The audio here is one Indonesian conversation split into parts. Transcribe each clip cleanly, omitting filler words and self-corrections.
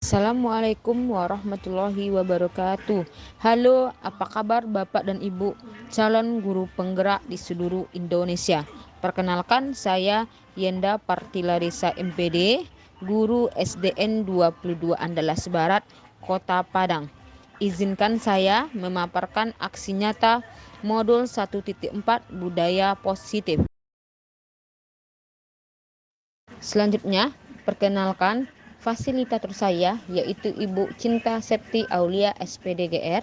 Assalamualaikum warahmatullahi wabarakatuh. Halo, apa kabar Bapak dan Ibu calon guru penggerak di seluruh Indonesia? Perkenalkan, saya Yenda Partilarisa MPD, guru SDN 22 Andalas Barat, Kota Padang. Izinkan saya memaparkan aksi nyata modul 1.4 budaya positif. Selanjutnya, perkenalkan fasilitator saya yaitu Ibu Cinta Septi Aulia SPDGR.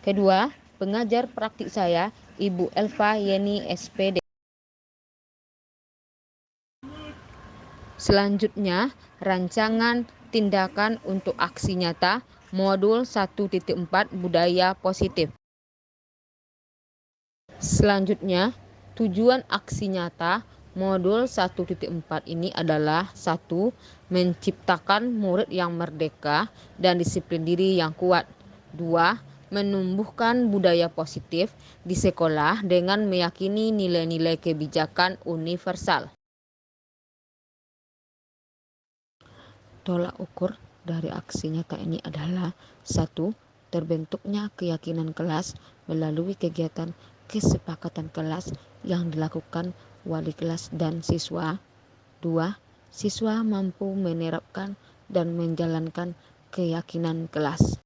Kedua, pengajar praktik saya Ibu Elva Yeni SPD. Selanjutnya, rancangan tindakan untuk aksi nyata modul 1.4 budaya positif. Selanjutnya, tujuan aksi nyata modul 1.4 ini adalah 1. Menciptakan murid yang merdeka dan disiplin diri yang kuat. 2. Menumbuhkan budaya positif di sekolah dengan meyakini nilai-nilai kebijakan universal. Tolak ukur dari aksi nyata ini adalah 1. Terbentuknya keyakinan kelas melalui kegiatan kesepakatan kelas yang dilakukan wali kelas dan siswa. 2. Siswa mampu menerapkan dan menjalankan keyakinan kelas.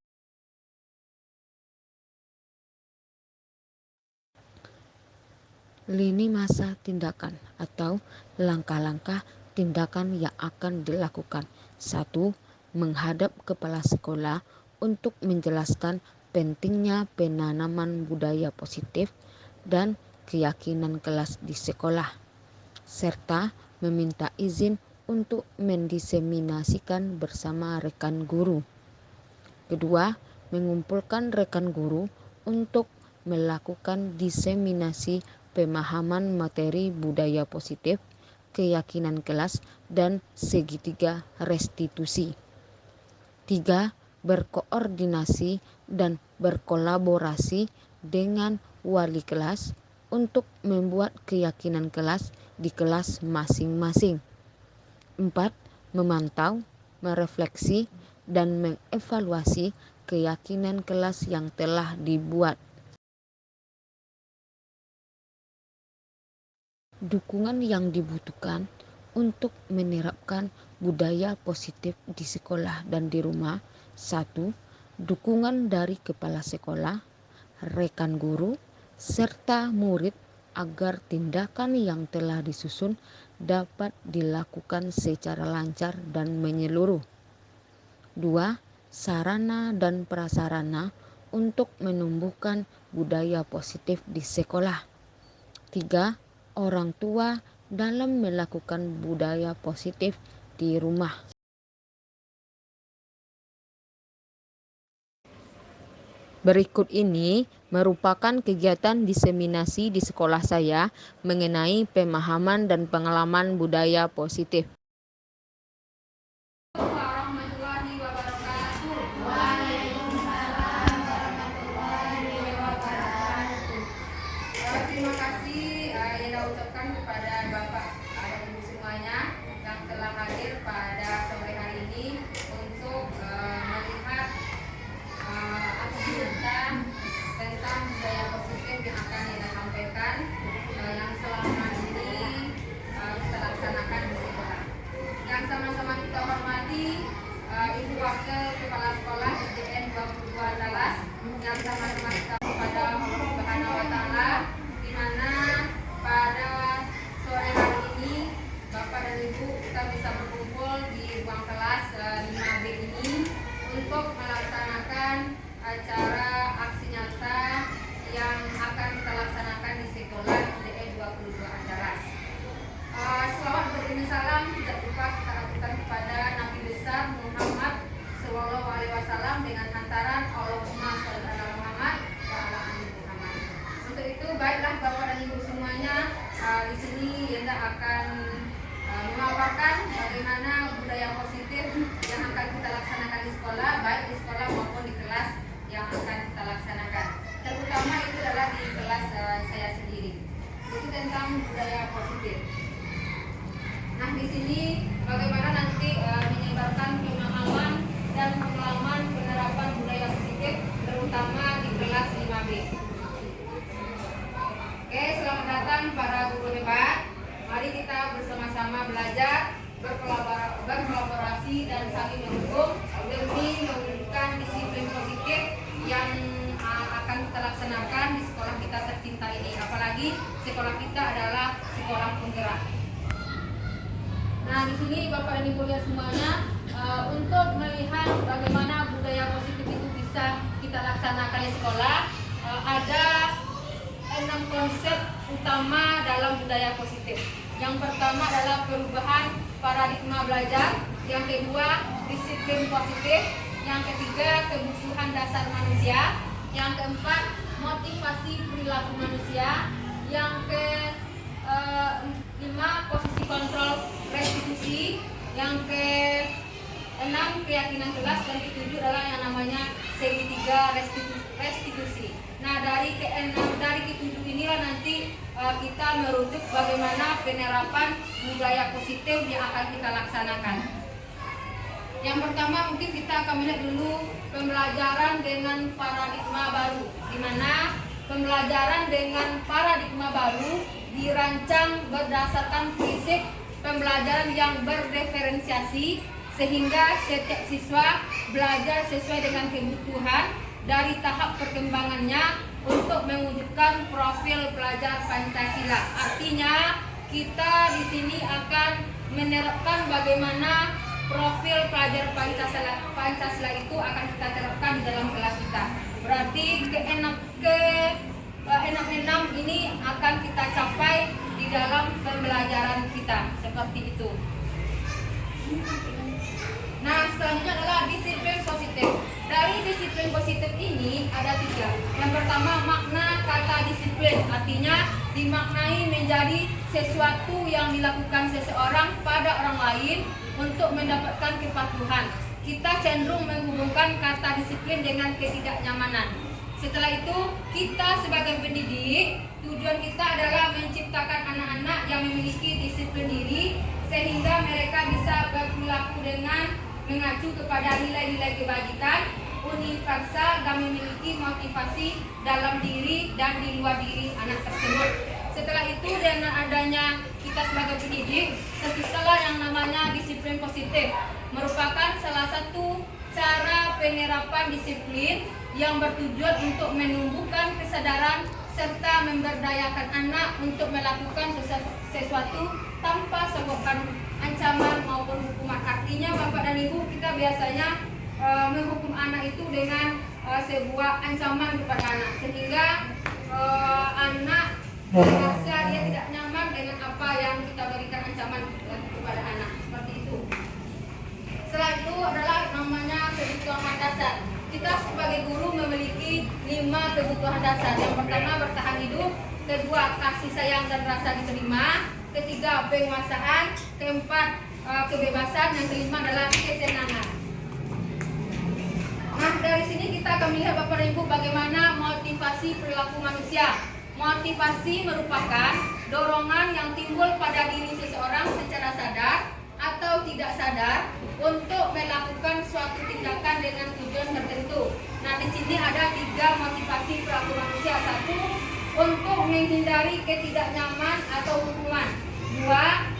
Lini masa tindakan atau langkah-langkah tindakan yang akan dilakukan. 1. Menghadap kepala sekolah untuk menjelaskan pentingnya penanaman budaya positif dan keyakinan kelas di sekolah, serta meminta izin untuk mendiseminasikan bersama rekan guru. Kedua, mengumpulkan rekan guru untuk melakukan diseminasi pemahaman materi budaya positif, keyakinan kelas, dan segitiga restitusi. 3. Berkoordinasi dan berkolaborasi dengan wali kelas untuk membuat keyakinan kelas di kelas masing-masing. 4. Memantau, merefleksi, dan mengevaluasi keyakinan kelas yang telah dibuat. Dukungan yang dibutuhkan untuk menerapkan budaya positif di sekolah dan di rumah. 1. Dukungan dari kepala sekolah, rekan guru, serta murid agar tindakan yang telah disusun dapat dilakukan secara lancar dan menyeluruh. 2. Sarana dan prasarana untuk menumbuhkan budaya positif di sekolah. 3. Orang tua dalam melakukan budaya positif di rumah. Berikut ini merupakan kegiatan diseminasi di sekolah saya mengenai pemahaman dan pengalaman budaya positif. Warahmatullahi wabarakatuh. Terima kasih yang saya ucapkan kepada Bapak dan Ibu semuanya yang telah hadir pada sore hari ini untuk melihat aksi nyata tentang budaya positif yang akan kita sampaikan yang selama ini kita laksanakan di sekolah. Yang sama-sama kita hormati Ibu Wakil Kepala Sekolah SDN 22 Andalas, yang sama-sama kita kepada Allah Subhanahu wa Ta'ala, di mana pada sore hari ini Bapak dan Ibu kita bisa berkumpul di ruang kelas 5B ini untuk melaksanakan acara aksi nyata yang akan kita laksanakan di sekolah SDN 22 Andalas. Selawat beriring salam tidak lupa kita aturkan kepada Nabi besar Muhammad Sallallahu Alaihi Wasallam dengan hantaran Allahumma sholli ala Muhammad wa ala ali Muhammad. Untuk itu baiklah Bapak dan Ibu semuanya, di sini Yenda akan memaparkan bagaimana budaya positif yang akan kita laksanakan di sekolah, baik di sekolah maupun di kelas yang akan kita laksanakan. Terutama itu adalah di kelas saya sendiri. Itu tentang budaya positif. Nah, di sini bagaimana nanti menyebarkan pemahaman dan bersama-sama belajar, berkolaborasi dan saling mendukung demi mewujudkan disiplin positif yang akan kita laksanakan di sekolah kita tercinta ini. Apalagi sekolah kita adalah sekolah penggerak. Nah, di sini Bapak dan Ibu lihat semuanya, untuk melihat bagaimana budaya positif itu bisa kita laksanakan di sekolah, ada 6 konsep utama dalam budaya positif. Yang pertama adalah perubahan paradigma belajar, yang kedua disiplin positif, yang ketiga kebutuhan dasar manusia, yang keempat motivasi perilaku manusia, yang kelima posisi kontrol restitusi, yang keenam keyakinan jelas, dan ketujuh adalah yang namanya segitiga restitusi. Nah, dari ketujuh inilah nanti kita merujuk bagaimana penerapan budaya positif yang akan kita laksanakan. Yang pertama mungkin kita akan melihat dulu pembelajaran dengan paradigma baru, di mana pembelajaran dengan paradigma baru dirancang berdasarkan prinsip pembelajaran yang berdiferensiasi, sehingga setiap siswa belajar sesuai dengan kebutuhan dari tahap perkembangannya untuk mewujudkan profil pelajar Pancasila. Artinya kita di sini akan menerapkan bagaimana profil pelajar Pancasila itu akan kita terapkan di dalam kelas kita. Berarti keenam ini akan kita capai di dalam pembelajaran kita, seperti itu. Nah, selanjutnya adalah disiplin positif. Dari disiplin positif ini ada 3. Yang pertama, makna kata disiplin, artinya dimaknai menjadi sesuatu yang dilakukan seseorang pada orang lain untuk mendapatkan kepatuhan. Kita cenderung menghubungkan kata disiplin dengan ketidaknyamanan. Setelah itu, kita sebagai pendidik, tujuan kita adalah menciptakan anak-anak yang memiliki disiplin diri, sehingga mereka bisa berperilaku dengan mengacu kepada nilai-nilai kebajikan, universal, dan memiliki motivasi dalam diri dan di luar diri anak tersebut. Setelah itu, dengan adanya kita sebagai pendidik, terciptalah yang namanya disiplin positif, merupakan salah satu cara penerapan disiplin yang bertujuan untuk menumbuhkan kesadaran serta memberdayakan anak untuk melakukan sesuatu tanpa sebabkan ancaman maupun hukuman. Artinya Bapak dan Ibu, kita biasanya menghukum anak itu dengan sebuah ancaman kepada anak, sehingga anak merasa dia tidak nyaman dengan apa yang kita berikan ancaman kepada anak, seperti itu. Setelah itu adalah namanya kebutuhan dasar. Kita sebagai guru memiliki 5 kebutuhan dasar. Yang pertama, bertahan hidup. Kedua, kasih sayang dan rasa diterima. Ketiga, penguasaan. Keempat, kebebasan. Yang kelima adalah kesenangan. Nah, dari sini kita akan melihat Bapak dan Ibu bagaimana motivasi perilaku manusia. Motivasi merupakan dorongan yang timbul pada diri seseorang secara sadar atau tidak sadar untuk melakukan suatu tindakan dengan tujuan tertentu. Nah, di sini ada 3 motivasi perilaku manusia. 1, untuk menghindari ketidaknyaman atau hukuman. 2,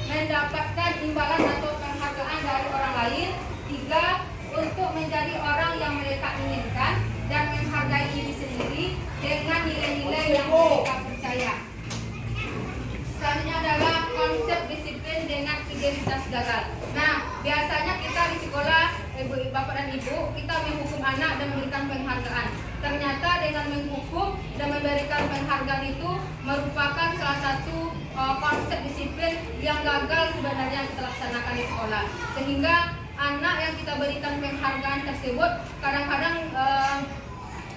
mendapatkan imbalan atau penghargaan dari orang lain. 3, untuk menjadi orang yang mereka inginkan dan menghargai diri sendiri dengan nilai-nilai yang mereka percaya. Selanjutnya adalah konsep disiplin dengan identitas gagal. Nah, biasanya kita di sekolah, Bapak dan Ibu, kita menghukum anak dan memberikan penghargaan. Ternyata dengan menghukum dan memberikan penghargaan itu merupakan salah satu konsep disiplin yang gagal sebenarnya kita laksanakan di sekolah. Sehingga anak yang kita berikan penghargaan tersebut kadang-kadang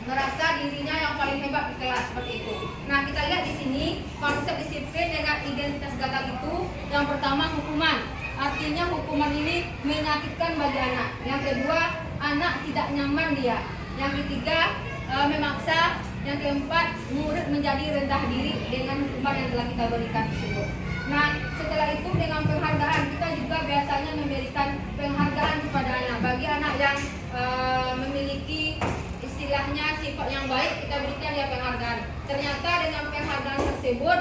merasa dirinya yang paling hebat di kelas, seperti itu. Nah, kita lihat di sini konsep disiplin dengan identitas gagal itu. Yang pertama, hukuman. Artinya hukuman ini menyakitkan bagi anak. Yang kedua, anak tidak nyaman dia. Yang ketiga, memaksa. Yang keempat, murid menjadi rendah diri dengan hukuman yang telah kita berikan tersebut. Nah, setelah itu dengan penghargaan, kita juga biasanya memberikan penghargaan kepada anak. Bagi anak yang memiliki istilahnya sifat yang baik, kita berikan dia penghargaan. Ternyata dengan penghargaan tersebut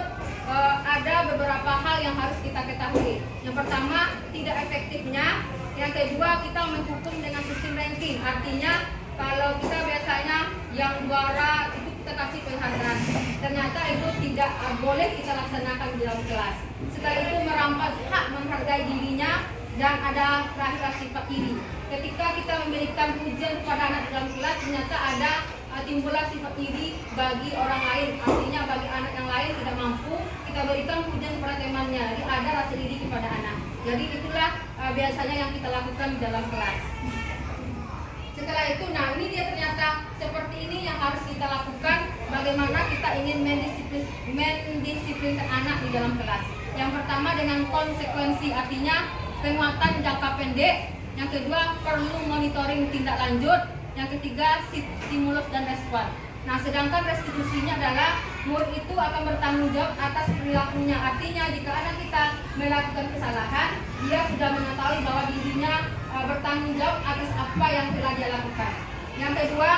ada beberapa hal yang harus kita ketahui. Yang pertama, tidak efektifnya. Yang kedua, kita menghukum dengan sistem ranking. Artinya kalau kita biasanya yang juara itu kita kasih penghargaan, ternyata itu tidak boleh kita laksanakan di dalam kelas. Setelah itu merampas hak menghargai dirinya dan ada rasa sifat iri. Ketika kita memberikan pujian kepada anak dalam kelas, ternyata ada timbullah sifat iri bagi orang lain. Artinya bagi anak yang lain tidak mampu, kita berikan pujian kepada temannya. Jadi ada rasa iri kepada anak. Jadi itulah biasanya yang kita lakukan di dalam kelas. Setelah itu, nah ini dia ternyata seperti ini yang harus kita lakukan. Bagaimana kita ingin mendisiplinkan anak di dalam kelas. Yang pertama dengan konsekuensi, artinya penguatan jangka pendek. Yang kedua perlu monitoring tindak lanjut. Yang ketiga stimulus dan respon. Nah, sedangkan restitusinya adalah murid itu akan bertanggung jawab atas perilakunya. Artinya jika anak kita melakukan kesalahan, dia sudah mengetahui bahwa dirinya bertanggung jawab atas apa yang telah dia lakukan. Yang kedua,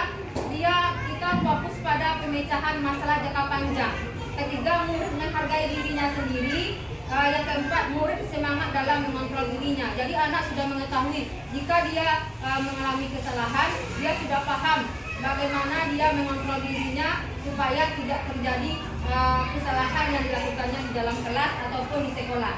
kita fokus pada pemecahan masalah jangka panjang. Ketiga, murid menghargai dirinya sendiri. Yang keempat, murid semangat dalam mengontrol dirinya. Jadi anak sudah mengetahui jika dia mengalami kesalahan, dia sudah paham bagaimana dia mengontrol dirinya supaya tidak terjadi kesalahan yang dilakukannya di dalam kelas ataupun di sekolah.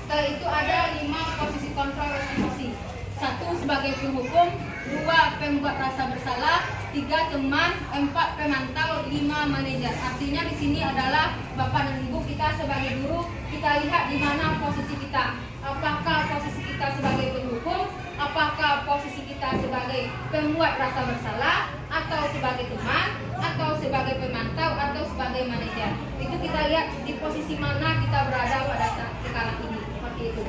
Setelah itu ada 5 posisi kontrol restitusi. 1 sebagai penghukum, 2 pembuat rasa bersalah, 3 teman, 4 pemantau, 5 manajer. Artinya di sini adalah Bapak dan Ibu, kita sebagai guru, kita lihat di mana posisi kita. Apakah posisi kita sebagai penghukum, apakah posisi kita sebagai pembuat rasa bersalah, atau sebagai teman, atau sebagai pemantau, atau sebagai manajer. Itu kita lihat di posisi mana kita berada pada saat sekarang ini. Seperti itu.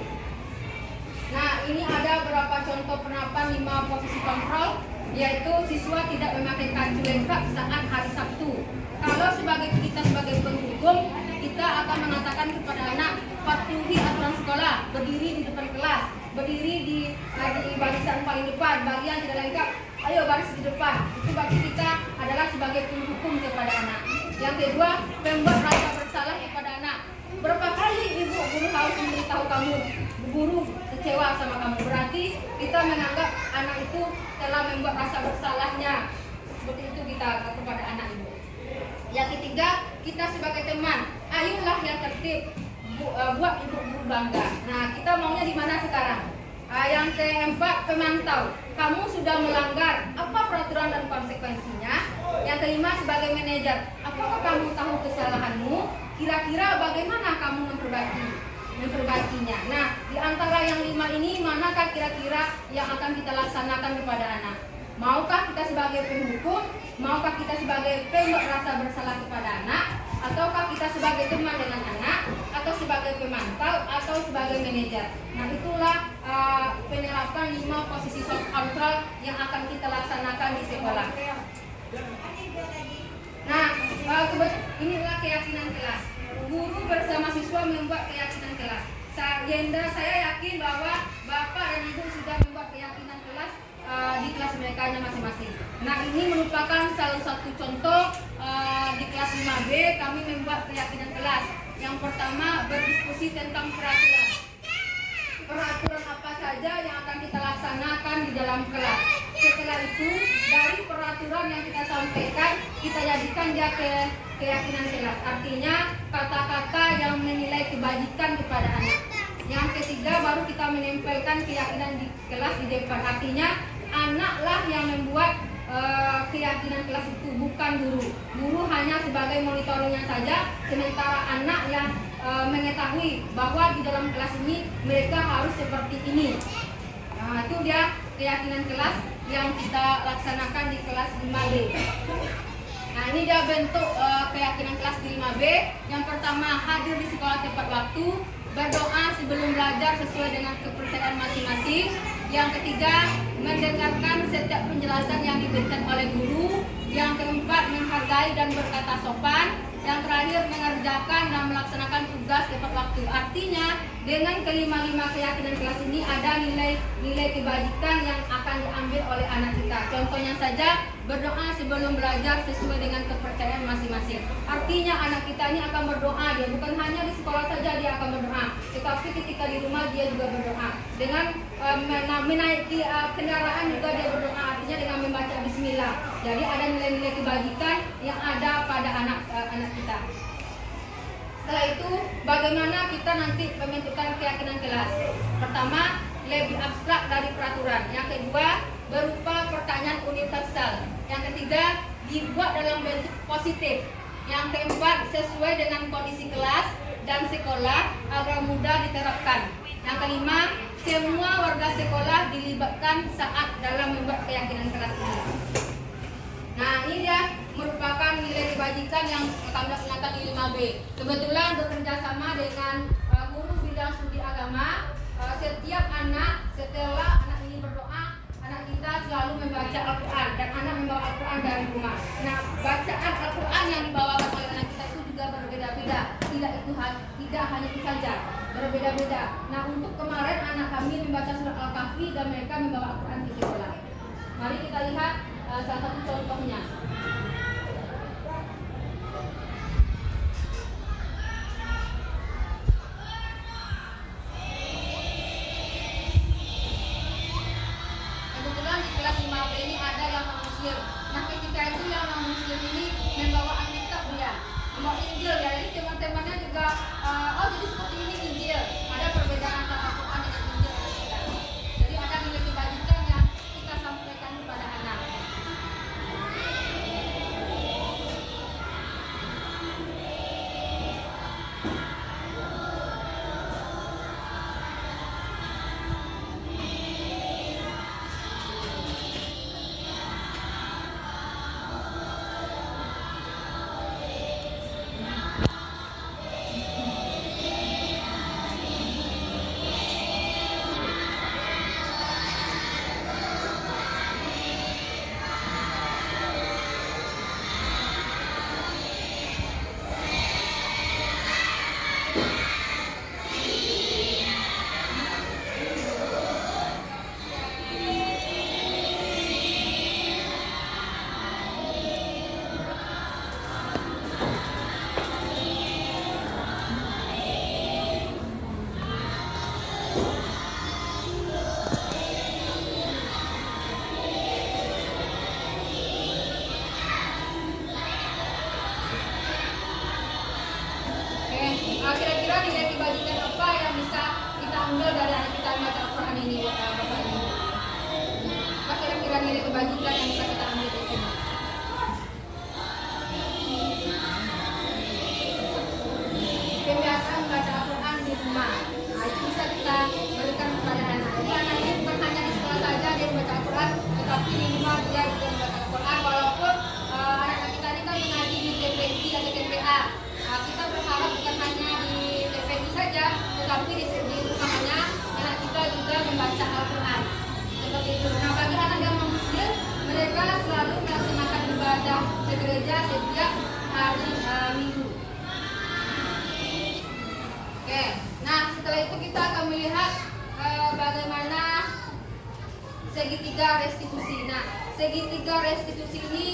Nah, ini ada beberapa contoh penerapan 5 posisi kontrol, yaitu siswa tidak memakai baju lengkap saat hari Sabtu. Kalau kita sebagai penghukum, kita akan mengatakan kepada anak, patuhi aturan sekolah, berdiri di depan kelas, berdiri di barisan paling depan, bagi yang tidak lengkap, ayo baris di depan. Itu bagi kita adalah sebagai penghukum kepada anak. Yang kedua, membuat rasa bersalah kepada anak. Berapa kali ibu guru harus memberitahu kamu, guru kecewa sama kamu, berarti kita menganggap anak itu telah membuat rasa bersalahnya. Seperti itu kita kepada anak ibu. Yang ketiga, kita sebagai teman, ayolah yang tertib, buat ibu guru bangga. Nah, kita maunya di mana sekarang? Yang keempat, pemantau, kamu sudah melanggar, apa peraturan dan konsekuensinya? Yang kelima, sebagai manajer, apakah kamu tahu kesalahanmu? Kira-kira bagaimana kamu memperbaikinya? Nah, di antara yang 5 ini, manakah kira-kira yang akan kita laksanakan kepada anak? Maukah kita sebagai penghukum? Maukah kita sebagai pembuat rasa bersalah kepada anak? Ataukah kita sebagai teman dengan anak? Atau sebagai pemantau? Atau sebagai manajer? Nah, itulah penerapan 5 posisi soft control yang akan kita laksanakan di sekolah. Nah, inilah keyakinan kelas. Guru bersama siswa membuat keyakinan kelas. Saya yakin bahwa Bapak dan Ibu sudah membuat keyakinan kelas di kelas mereka masing-masing. Nah, ini merupakan salah satu contoh di kelas 5B kami membuat keyakinan kelas. Yang pertama, berdiskusi tentang peraturan. Peraturan apa saja yang akan kita laksanakan di dalam kelas. Setelah itu, dari peraturan yang kita sampaikan, kita jadikan dia ke keyakinan kelas. Artinya, kata-kata yang menilai kebajikan kepada anak. Yang ketiga, baru kita menempelkan keyakinan di kelas di depan. Artinya, anaklah yang membuat keyakinan kelas itu, bukan guru. Guru hanya sebagai monitoringnya saja, sementara anak yang mengetahui bahwa di dalam kelas ini mereka harus seperti ini. Nah, itu dia keyakinan kelas yang kita laksanakan di kelas 5B. Nah, ini dia bentuk keyakinan kelas di 5B. Yang pertama, hadir di sekolah tepat waktu, berdoa sebelum belajar sesuai dengan kepercayaan masing-masing. Yang ketiga, mendengarkan setiap penjelasan yang diberikan oleh guru. Yang keempat, menghargai dan berkata sopan. Yang terakhir, mengerjakan dan melaksanakan tugas tepat waktu. Artinya, dengan kelima-lima keyakinan kelas ini ada nilai-nilai kebajikan yang akan diambil oleh anak kita. Contohnya saja, berdoa sebelum belajar sesuai dengan kepercayaan masing-masing. Artinya anak kita ini akan berdoa, dia bukan hanya di sekolah saja dia akan berdoa, tetapi ketika di rumah dia juga berdoa. Dengan menaiki kendaraan juga dia berdoa, artinya dengan membaca bismillah. Jadi ada nilai-nilai kebajikan yang ada pada anak kita. Setelah itu, bagaimana kita nanti menentukan keyakinan kelas? Pertama, lebih abstrak dari peraturan. Yang kedua, berupa pertanyaan universal. Yang ketiga, dibuat dalam bentuk positif. Yang keempat, sesuai dengan kondisi kelas dan sekolah agar mudah diterapkan. Yang kelima, semua warga sekolah dilibatkan saat dalam membuat keyakinan kelas ini. Nah, ini dia merupakan nilai kebajikan yang kami laksanakan di 5B. Kebetulan bekerja sama dengan guru bidang studi agama. Setiap anak, setelah anak ini berdoa, anak kita selalu membaca Al-Quran dan anak membawa Al-Quran dari rumah. Nah, bacaan Al-Quran yang dibawakan oleh anak kita itu juga berbeda-beda. Tidak hanya itu saja, berbeda-beda. Nah, untuk kemarin anak kami membaca surat Al-Kahfi dan mereka membawa Al-Quran ke sekolah. Mari kita lihat salah satu contohnya. Kebetulan di kelas 5B ini ada yang non-muslim. Nah, ketika itu yang non-muslim ini membawa Alkitab dia, membawa Injil ya. Jadi teman-temannya juga, oh jadi seperti ini Injil. Ada perbedaan antara Al-Quran dengan Injil. Jadi ada nilai kebajikan yang kita sampaikan kepada anak. Kira-kira nilai kebajikan apa yang bisa kita ambil dari anak kita membaca Al-Quran ini, Bapak Ibu? Apa kira-kira nilai kebajikan yang bisa kita ambil di sini? Kebiasaan membaca Al-Quran di rumah. Nah, itu bisa kita berikan kepada anak. Jadi anak ini bukan hanya di sekolah saja dia membaca Al-Quran, tetapi di rumah dia juga membaca Al-Quran. Walaupun anak-anak kita ini kan mengaji di TPI atau TPA. Nah, kita berharap bukan hanya di TPI saja, tetapi di rumahnya anak kita juga membaca Al-Quran. Seperti itu. Nah, bagi anak yang non-muslim, mereka selalu melaksanakan ibadah ke gereja setiap hari Minggu. Oke, nah setelah itu kita akan melihat bagaimana segitiga restitusi. Nah, segitiga restitusi ini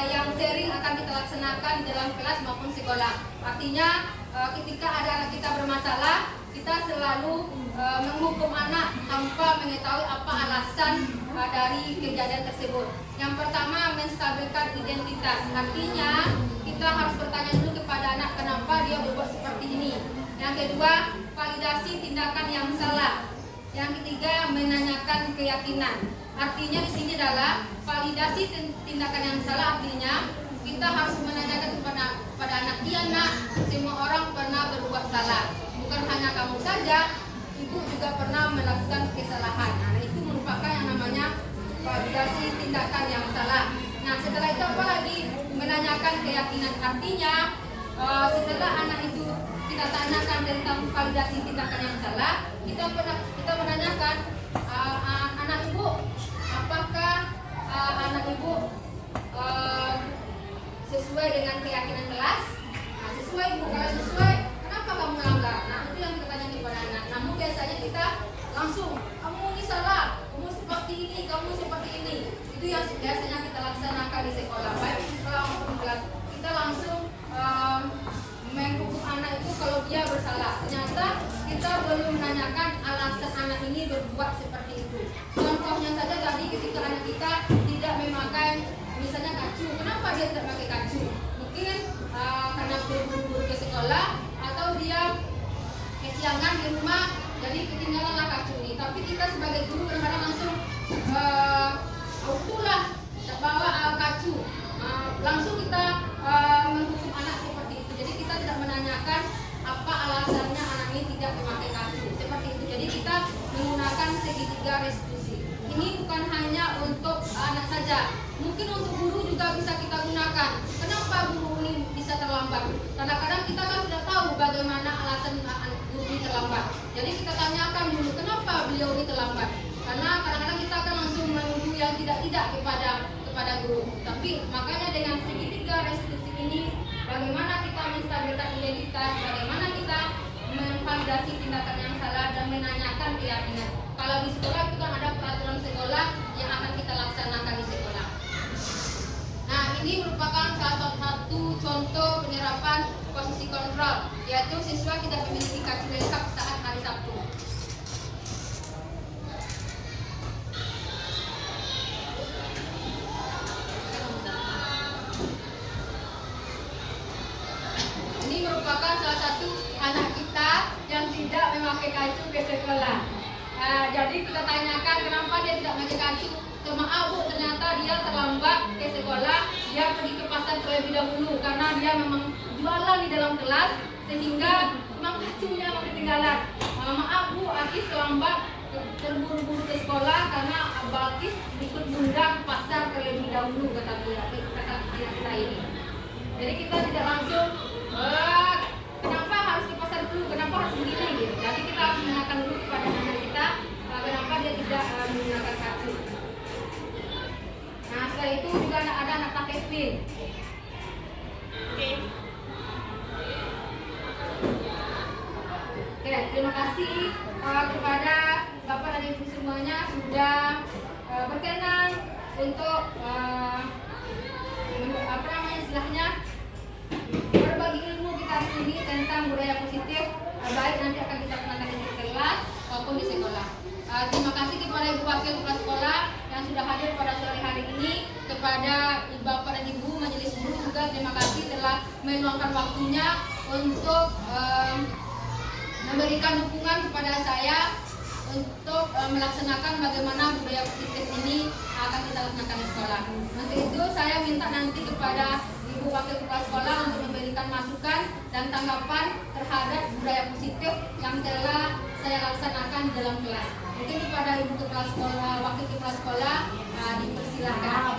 yang sering akan kita laksanakan di dalam kelas maupun sekolah. Artinya ketika ada anak kita bermasalah, kita selalu menghukum anak tanpa mengetahui apa alasan dari kejadian tersebut. Yang pertama, menstabilkan identitas. Artinya kita harus bertanya dulu kepada anak kenapa dia berbuat seperti ini. Yang kedua, validasi tindakan yang salah. Yang ketiga, menanyakan keyakinan. Artinya di sini adalah validasi tindakan yang salah. Artinya kita harus menanyakan kepada anak, iya nak, semua orang pernah berbuat salah. Bukan hanya kamu saja, ibu juga pernah melakukan kesalahan. Nah, itu merupakan yang namanya validasi tindakan yang salah. Nah, setelah itu apa lagi? Menanyakan keyakinan. Artinya setelah anak itu kita tanyakan tentang validasi tindakan yang salah, kita menanyakan anak ibu, apakah anak ibu sesuai dengan keyakinan kelas? Nah, sesuai bu, kalau sesuai, kenapa kamu melanggar? Nah, itu yang kita tanya kepada anak. Namun biasanya kita langsung, kamu ini salah, kamu seperti ini, kamu seperti ini. Itu yang biasanya kita laksanakan di sekolah. Baik sekolah maupun kelas, kita langsung menghukum anak itu kalau dia bersalah. Ternyata kita belum menanyakan alasan anak ini berbuat seperti itu. Contohnya saja tadi ketika anak kita tidak memakai misalnya kacu, kenapa dia tidak pakai kacu? Mungkin karena buru-buru ke sekolah atau dia kesiangan di rumah, jadi ketinggalanlah kacu ini. Tapi kita sebagai guru kadang-kadang langsung autulah bawa kacu, langsung kita menghukum anak seperti itu. Jadi kita tidak menanyakan apa alasannya anak ini tidak memakai kacu seperti itu. Jadi kita menggunakan segitiga restitusi. Ini bukan hanya untuk anak saja, mungkin untuk guru juga bisa kita gunakan. Kenapa guru ini bisa terlambat? Kadang-kadang kita kan tidak tahu bagaimana alasan guru ini terlambat. Jadi kita tanyakan dulu kenapa beliau ini terlambat. Karena kadang-kadang kita akan langsung menuduh yang tidak kepada guru. Tapi makanya dengan segitiga restitusi ini, bagaimana kita menstabilkan identitas, bagaimana kita memvalidasi tindakan yang salah dan menanyakan keyakinan. Kalau di sekolah itu kan ada peraturan sekolah yang akan kita laksanakan di sekolah. Nah, ini merupakan salah satu contoh penerapan posisi kontrol, yaitu siswa tidak memiliki kacu lengkap saat hari Sabtu. Ini merupakan salah satu anak kita yang tidak memakai kacu ke sekolah. Jadi kita tanyakan kenapa dia tidak memakai kacu. Maaf Bu, ternyata dia terlambat ke sekolah. Dia pergi ke pasar terlebih dahulu karena dia memang jualan di dalam kelas, sehingga memang kacunya ketinggalan. Maaf Bu, Akis terlambat terburu-buru ke sekolah karena Akis ikut bunda ke pasar terlebih dahulu, kata anak kita ini. Jadi kita tidak langsung kenapa harus ke pasar dulu, kenapa harus begini gitu. Jadi kita harus menanyakan dulu kepada anak kita kenapa dia tidak menggunakan kacu. Nah, setelah itu juga ada anak pakai pin. Oke, terima kasih kepada Bapak dan Ibu semuanya sudah berkenan untuk istilahnya berbagi ilmu kita di sini tentang budaya positif, baik nanti akan kita kenakan di kelas maupun di sekolah. Terima kasih kepada Ibu Wakil Kepala Sekolah yang sudah hadir pada sore hari ini, kepada Bapak dan Ibu Majelis Guru juga terima kasih telah meluangkan waktunya untuk memberikan dukungan kepada saya untuk melaksanakan bagaimana budaya positif ini akan kita laksanakan di sekolah. Untuk itu saya minta nanti kepada Ibu Wakil Kepala Sekolah untuk memberikan masukan dan tanggapan terhadap budaya positif yang telah saya laksanakan di dalam kelas. Mungkin kepada Ibu Kepala Sekolah, Wakil Kepala Sekolah dipersilakan.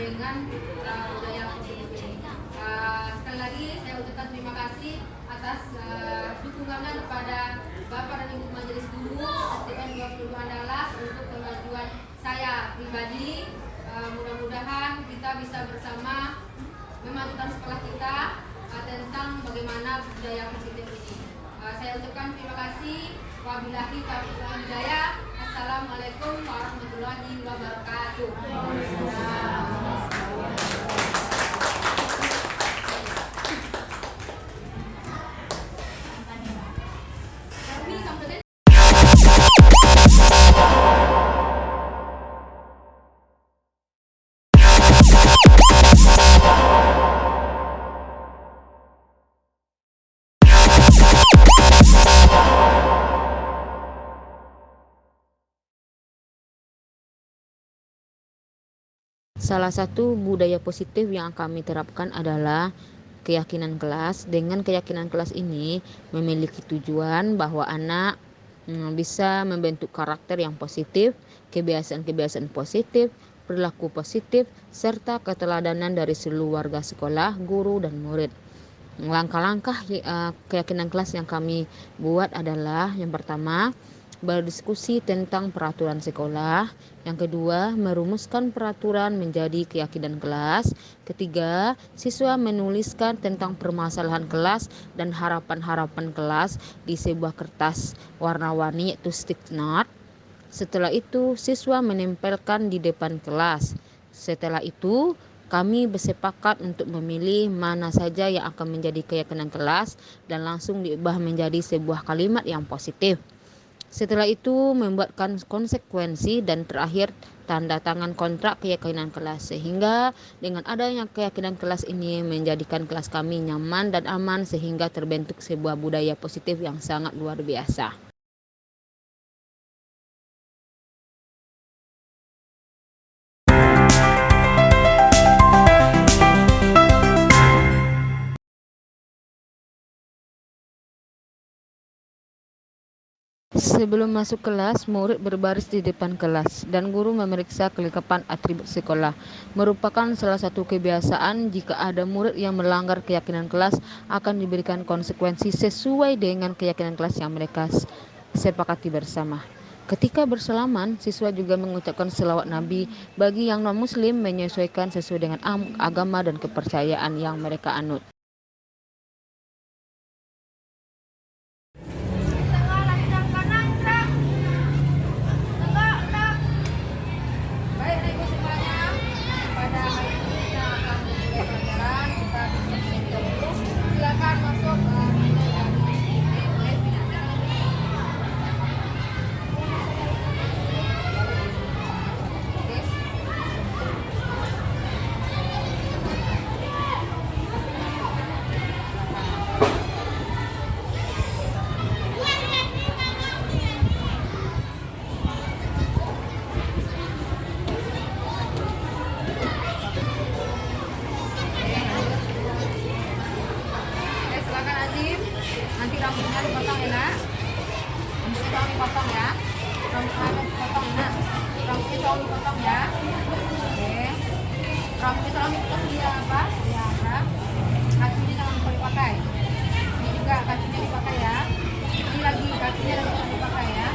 dengan budaya positif ini. Sekali lagi saya ucapkan terima kasih atas dukungannya kepada Bapak dan Ibu Majelis Guru STM 22 Andalas untuk kemajuan saya pribadi. Mudah-mudahan kita bisa bersama memajukan sekolah kita tentang bagaimana budaya positif ini. Saya ucapkan terima kasih. Wabillahi taufiq wal hidayah. Assalamualaikum warahmatullahi wabarakatuh. Salah satu budaya positif yang kami terapkan adalah keyakinan kelas. Dengan keyakinan kelas ini memiliki tujuan bahwa anak bisa membentuk karakter yang positif, kebiasaan-kebiasaan positif, perilaku positif, serta keteladanan dari seluruh warga sekolah, guru, dan murid. Langkah-langkah keyakinan kelas yang kami buat adalah yang pertama, berdiskusi tentang peraturan sekolah. Yang kedua, merumuskan peraturan menjadi keyakinan kelas. Ketiga, siswa menuliskan tentang permasalahan kelas dan harapan-harapan kelas di sebuah kertas warna-warni yaitu stick note. Setelah itu, siswa menempelkan di depan kelas. Setelah itu, kami bersepakat untuk memilih mana saja yang akan menjadi keyakinan kelas dan langsung diubah menjadi sebuah kalimat yang positif. Setelah itu membuatkan konsekuensi dan terakhir tanda tangan kontrak keyakinan kelas, sehingga dengan adanya keyakinan kelas ini menjadikan kelas kami nyaman dan aman sehingga terbentuk sebuah budaya positif yang sangat luar biasa. Sebelum masuk kelas, murid berbaris di depan kelas dan guru memeriksa kelengkapan atribut sekolah. Merupakan salah satu kebiasaan jika ada murid yang melanggar keyakinan kelas akan diberikan konsekuensi sesuai dengan keyakinan kelas yang mereka sepakati bersama. Ketika bersalaman, siswa juga mengucapkan selawat Nabi bagi yang non-muslim menyesuaikan sesuai dengan agama dan kepercayaan yang mereka anut. Nanti rambutnya dipotong ya nak. Rambutnya tolong dipotong ya. Rambutnya dipotong ya nak. Rambutnya tolong dipotong ya. Oke. Rambutnya tolong dipotong dia apa? Ya apa? Kakinya jangan lupa dipakai. Ini juga kakinya dipakai ya. Ini lagi kakinya jangan dipakai ya.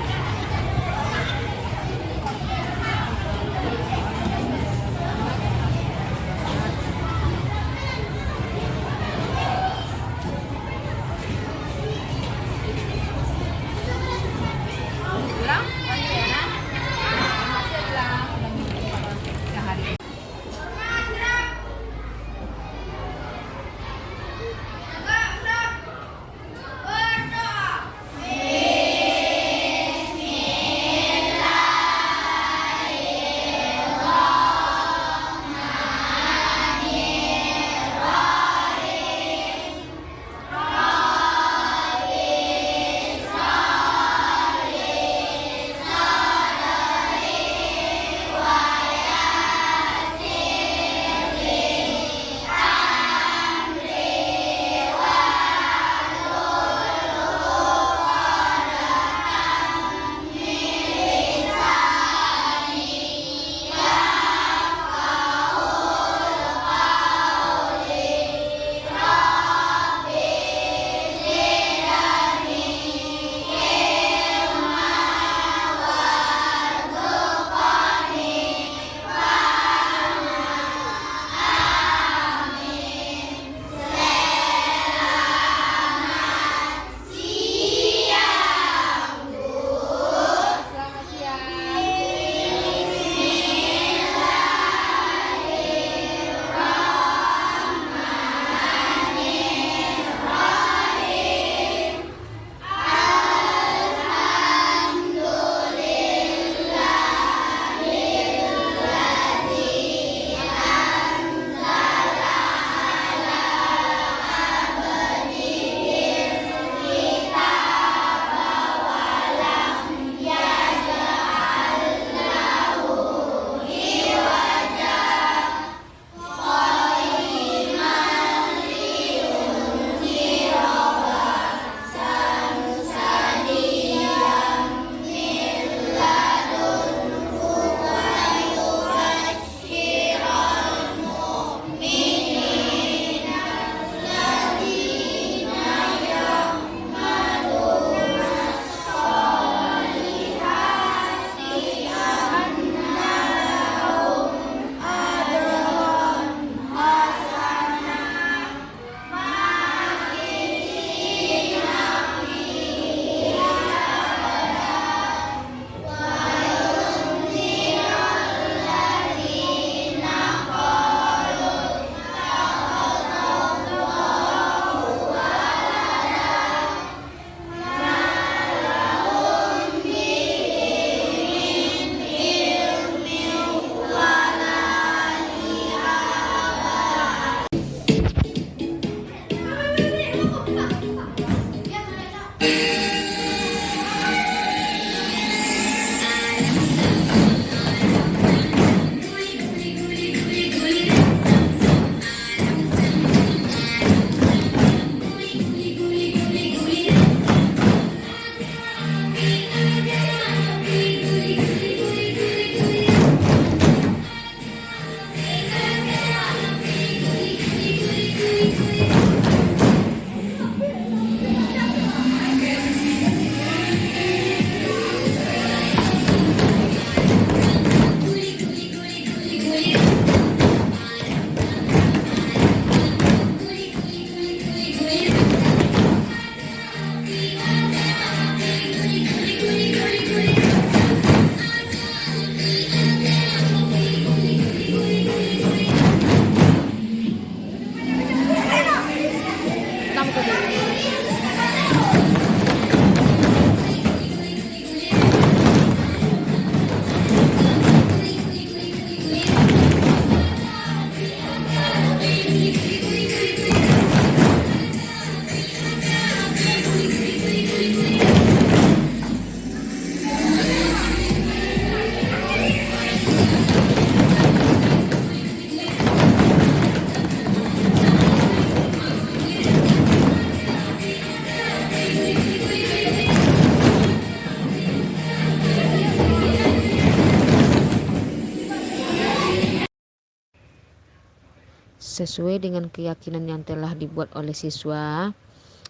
sesuai dengan keyakinan yang telah dibuat oleh siswa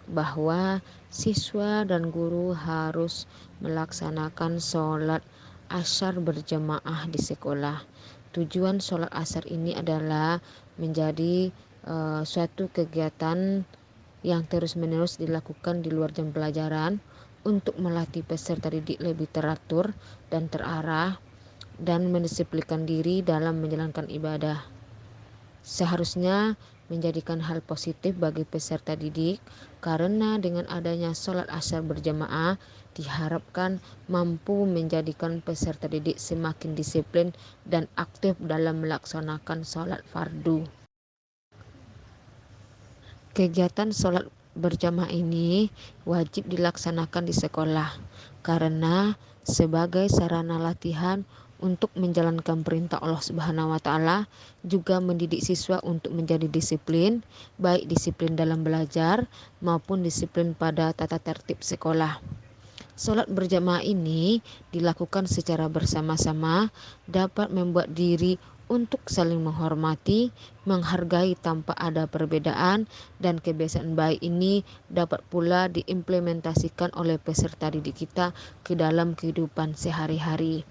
bahwa siswa dan guru harus melaksanakan sholat asar berjamaah di sekolah. Tujuan sholat asar ini adalah menjadi suatu kegiatan yang terus-menerus dilakukan di luar jam pelajaran untuk melatih peserta didik lebih teratur dan terarah dan mendisiplinkan diri dalam menjalankan ibadah. Seharusnya menjadikan hal positif bagi peserta didik karena dengan adanya sholat asar berjamaah diharapkan mampu menjadikan peserta didik semakin disiplin dan aktif dalam melaksanakan sholat fardu. Kegiatan sholat berjamaah ini wajib dilaksanakan di sekolah karena sebagai sarana latihan untuk menjalankan perintah Allah Subhanahu wa taala, juga mendidik siswa untuk menjadi disiplin, baik disiplin dalam belajar maupun disiplin pada tata tertib sekolah. Sholat berjamaah ini dilakukan secara bersama-sama dapat membuat diri untuk saling menghormati, menghargai tanpa ada perbedaan, dan kebiasaan baik ini dapat pula diimplementasikan oleh peserta didik kita ke dalam kehidupan sehari-hari.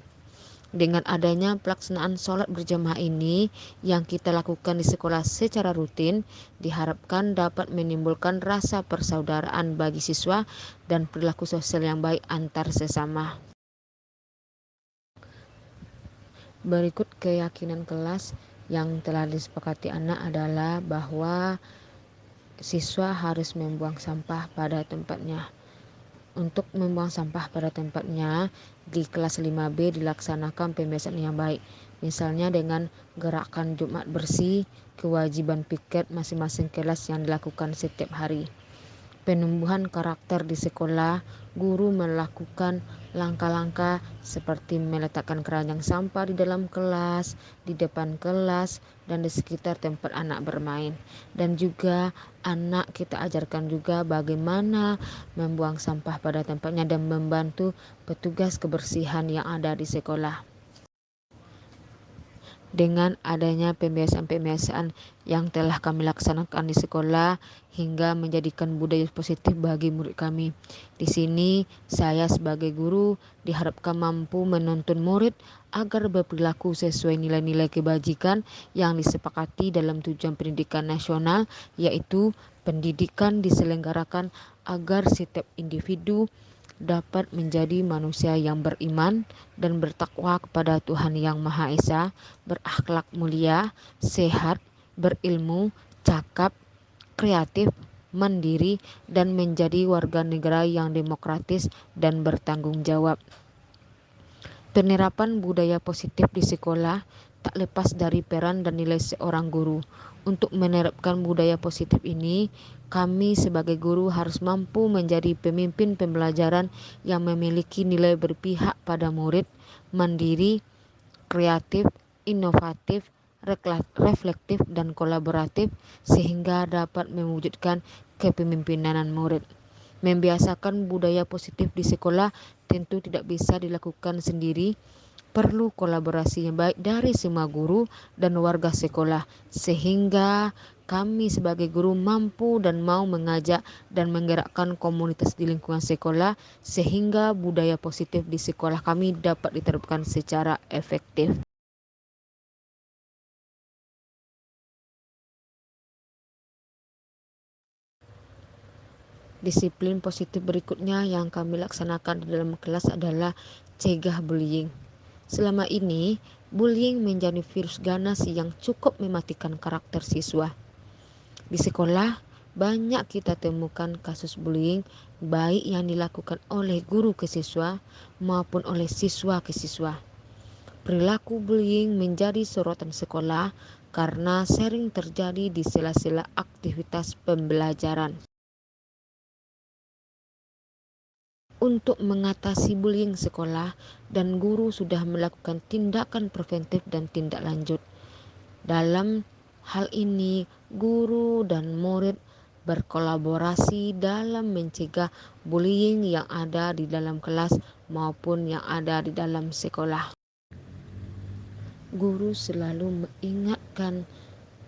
Dengan adanya pelaksanaan sholat berjamaah ini yang kita lakukan di sekolah secara rutin, diharapkan dapat menimbulkan rasa persaudaraan bagi siswa dan perilaku sosial yang baik antar sesama. Berikut keyakinan kelas yang telah disepakati anak adalah bahwa siswa harus membuang sampah pada tempatnya. Untuk membuang sampah pada tempatnya, di kelas 5B dilaksanakan pembiasaan yang baik. Misalnya dengan gerakan Jumat bersih, kewajiban piket masing-masing kelas yang dilakukan setiap hari. Penumbuhan karakter di sekolah, guru melakukan langkah-langkah seperti meletakkan keranjang sampah di dalam kelas, di depan kelas, dan di sekitar tempat anak bermain. Dan juga anak kita ajarkan juga bagaimana membuang sampah pada tempatnya dan membantu petugas kebersihan yang ada di sekolah. Dengan adanya pembiasaan-pembiasaan yang telah kami laksanakan di sekolah hingga menjadikan budaya positif bagi murid kami. Di sini saya sebagai guru diharapkan mampu menuntun murid agar berperilaku sesuai nilai-nilai kebajikan yang disepakati dalam tujuan pendidikan nasional, yaitu pendidikan diselenggarakan agar setiap individu dapat menjadi manusia yang beriman dan bertakwa kepada Tuhan Yang Maha Esa, berakhlak mulia, sehat, berilmu, cakap, kreatif, mandiri, dan menjadi warga negara yang demokratis dan bertanggung jawab. Penerapan budaya positif di sekolah tak lepas dari peran dan nilai seorang guru. Untuk menerapkan budaya positif ini, kami sebagai guru harus mampu menjadi pemimpin pembelajaran yang memiliki nilai berpihak pada murid, mandiri, kreatif, inovatif, reflektif, dan kolaboratif sehingga dapat mewujudkan kepemimpinan murid. Membiasakan budaya positif di sekolah tentu tidak bisa dilakukan sendiri, perlu kolaborasi yang baik dari semua guru dan warga sekolah sehingga kami sebagai guru mampu dan mau mengajak dan menggerakkan komunitas di lingkungan sekolah sehingga budaya positif di sekolah kami dapat diterapkan secara efektif. Disiplin positif berikutnya yang kami laksanakan di dalam kelas adalah cegah bullying. Selama ini, bullying menjadi virus ganas yang cukup mematikan karakter siswa. Di sekolah, banyak kita temukan kasus bullying baik yang dilakukan oleh guru ke siswa maupun oleh siswa ke siswa. Perilaku bullying menjadi sorotan sekolah karena sering terjadi di sela-sela aktivitas pembelajaran. Untuk mengatasi bullying sekolah dan guru sudah melakukan tindakan preventif dan tindak lanjut. Dalam hal ini, guru dan murid berkolaborasi dalam mencegah bullying yang ada di dalam kelas maupun yang ada di dalam sekolah. Guru selalu mengingatkan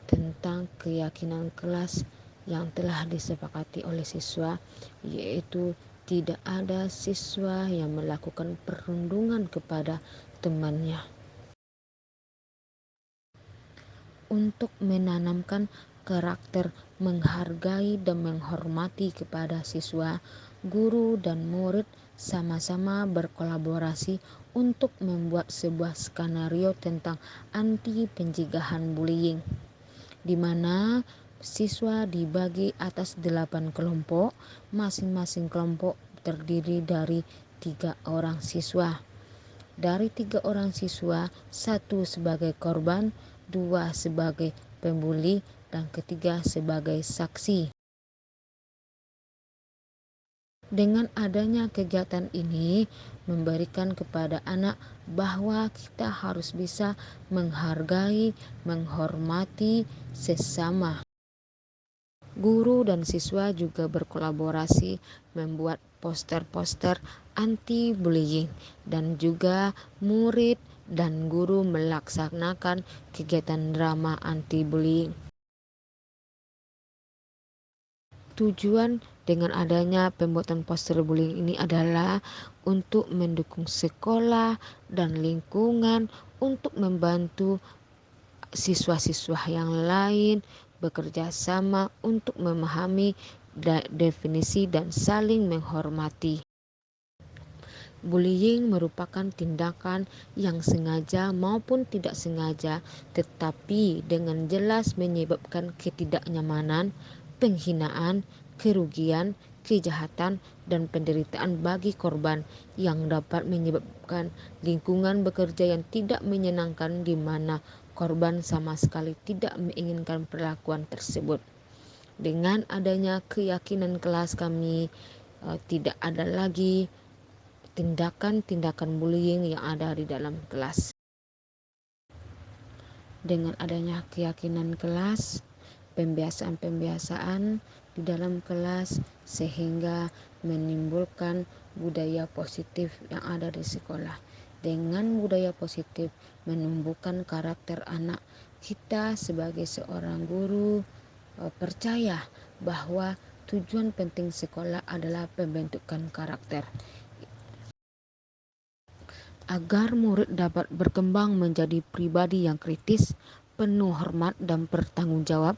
tentang keyakinan kelas yang telah disepakati oleh siswa, yaitu tidak ada siswa yang melakukan perundungan kepada temannya. Untuk menanamkan karakter menghargai dan menghormati kepada siswa, guru dan murid sama-sama berkolaborasi untuk membuat sebuah skenario tentang anti pencegahan bullying, di mana siswa dibagi atas 8 kelompok, masing-masing kelompok terdiri dari 3 orang siswa. Dari 3 orang siswa, 1 sebagai korban, 2 sebagai pembuli, dan ketiga sebagai saksi. Dengan adanya kegiatan ini memberikan kepada anak bahwa kita harus bisa menghargai, menghormati sesama. Guru dan siswa juga berkolaborasi membuat poster-poster anti-bullying, dan juga murid dan guru melaksanakan kegiatan drama anti-bullying. Tujuan dengan adanya pembuatan poster bullying ini adalah untuk mendukung sekolah dan lingkungan untuk membantu siswa-siswa yang lain bekerja sama untuk memahami definisi dan saling menghormati. Bullying merupakan tindakan yang sengaja maupun tidak sengaja, tetapi dengan jelas menyebabkan ketidaknyamanan, penghinaan, kerugian, kejahatan, dan penderitaan bagi korban, yang dapat menyebabkan lingkungan bekerja yang tidak menyenangkan di mana korban sama sekali tidak menginginkan perlakuan tersebut. Dengan adanya keyakinan kelas kami, tidak ada lagi tindakan-tindakan bullying yang ada di dalam kelas. Dengan adanya keyakinan kelas, pembiasaan-pembiasaan di dalam kelas sehingga menimbulkan budaya positif yang ada di sekolah. Dengan budaya positif menumbuhkan karakter anak, kita sebagai seorang guru percaya bahwa tujuan penting sekolah adalah pembentukan karakter, agar murid dapat berkembang menjadi pribadi yang kritis, penuh hormat dan bertanggung jawab.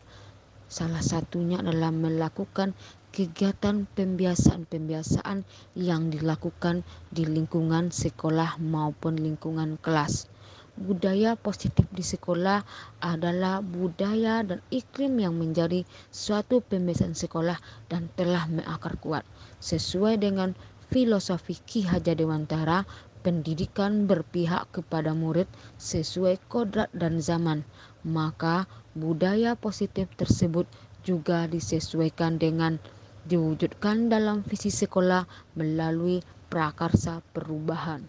Salah satunya adalah melakukan kegiatan pembiasaan-pembiasaan yang dilakukan di lingkungan sekolah maupun lingkungan kelas. Budaya positif di sekolah adalah budaya dan iklim yang menjadi suatu pembiasaan sekolah dan telah mengakar kuat. Sesuai dengan filosofi Ki Hajar Dewantara, pendidikan berpihak kepada murid sesuai kodrat dan zaman, maka budaya positif tersebut juga disesuaikan dengan diwujudkan dalam visi sekolah melalui prakarsa perubahan.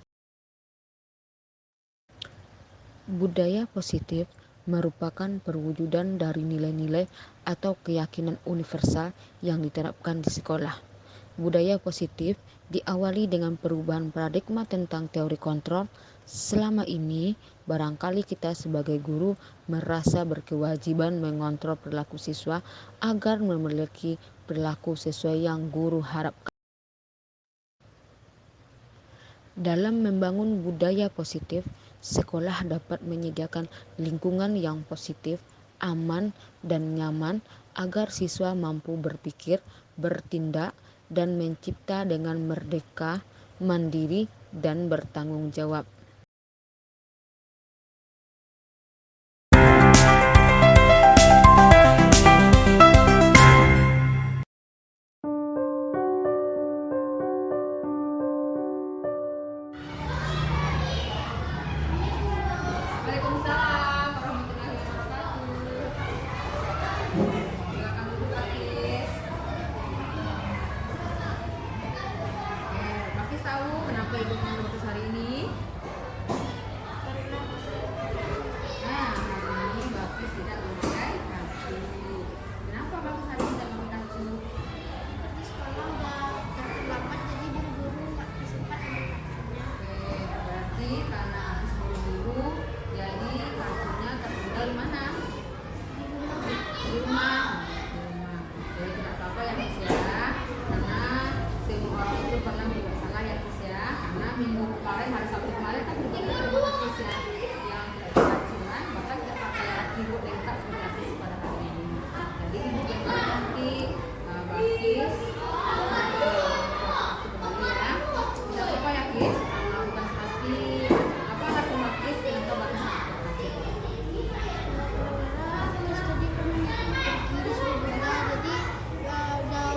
Budaya positif merupakan perwujudan dari nilai-nilai atau keyakinan universal yang diterapkan di sekolah. Budaya positif diawali dengan perubahan paradigma tentang teori kontrol. Selama ini, barangkali kita sebagai guru merasa berkewajiban mengontrol perilaku siswa agar memiliki perilaku sesuai yang guru harapkan. Dalam membangun budaya positif, sekolah dapat menyediakan lingkungan yang positif, aman, dan nyaman agar siswa mampu berpikir, bertindak, dan mencipta dengan merdeka, mandiri, dan bertanggung jawab. Waalaikumsalam warahmatullahi wabarakatuh. Silakan duduk, Hafiz. Hafiz tahu kenapa Ibu mengutus hari ini? minggu kemarin, hari Sabtu kemarin kan juga ada notisnya yang tidak keracunan, bahkan tidak pakai alat hirup lengkap gratis pada hari ini. Jadi ibu yang nanti Bakis kembali ya. Tidak apa ya Kis, bukan pasti apa harus Bakis untuk Bakis.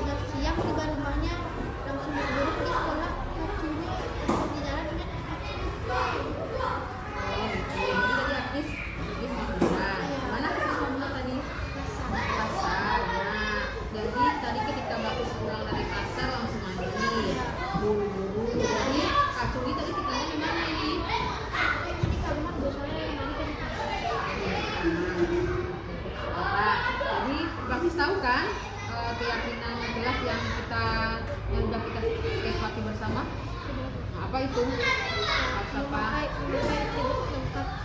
Udah siang tiba rumahnya langsung buru pergi sekolah, kacunya di jalan ingat Jadi Akis mana kesini kamu tadi? Pasar. Nah, jadi tadi ketika Bakis pulang dari pasar langsung mandi, buru-buru. Jadi kacungnya tadi tinggalnya di mana ini? di kamar biasanya mandi ke pasar. Jadi Bakis tahu kan keyakinan jelas yang sudah kita sepakati bersama? Nah, apa itu? Harus apa?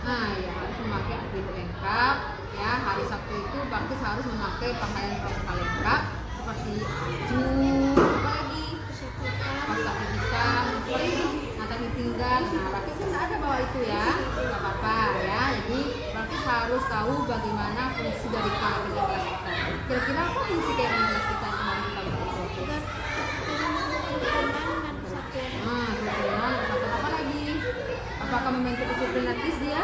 Nah, ya harus memakai atribut lengkap. Ya, hari Sabtu itu Bakis harus memakai pakaian lengkap seperti baju, apa lagi? Pas kaki hitam, apa lagi? Matanya pinggang. Nah, Bakis kan nggak ada bawa itu ya, nggak apa-apa ya. Jadi Bakis harus tahu bagaimana fungsi dari keyakinan kelas kita. Kira-kira apa fungsi keyakinan kelas kita yang harus kita lakukan? Nah, kemudian satu apa lagi? Apakah membentuk disiplinatis dia?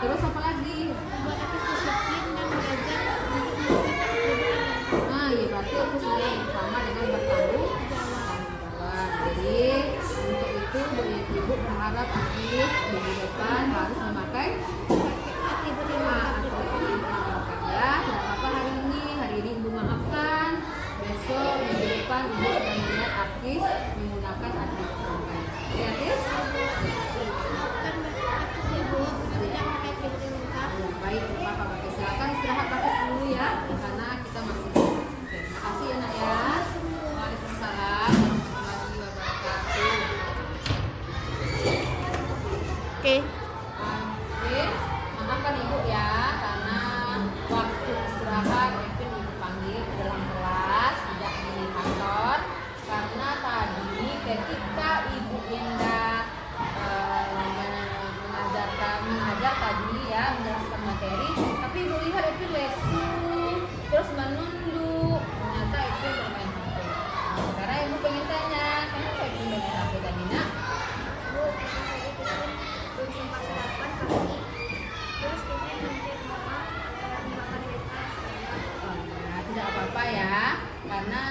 Terus apa lagi? Nah, ya berarti itu sudah sama dengan bertanggung jawab. Jadi untuk itu ibu berharap Akis minggu depan harus memakai atribut ya. Tidak apa-apa hari ini ibu maafkan. Besok minggu depan ibu akan melihat Akis menggunakan atribut lengkap. Ya, Akis? Baik, Bapak Bakis. Silakan istirahat Bakis dulu ya, karena kita masih. Terima kasih ya nak ya. Waalaikumsalam warahmatullahi wabarakatuh. Oke. Oke, maafkan ibu ya, karena waktu istirahat mungkin ibu panggil ke dalam kelas, tidak di kantor, karena tadi ketika ibu Indah mengajar tadi ya, menjelaskan materi, tapi ibu lihat itu lesu terus menunduk, ternyata itu bermain HP. Nah, sekarang ibu pengen tanya, kenapa itu main HP tadi nak? Nah, tidak apa-apa ya, karena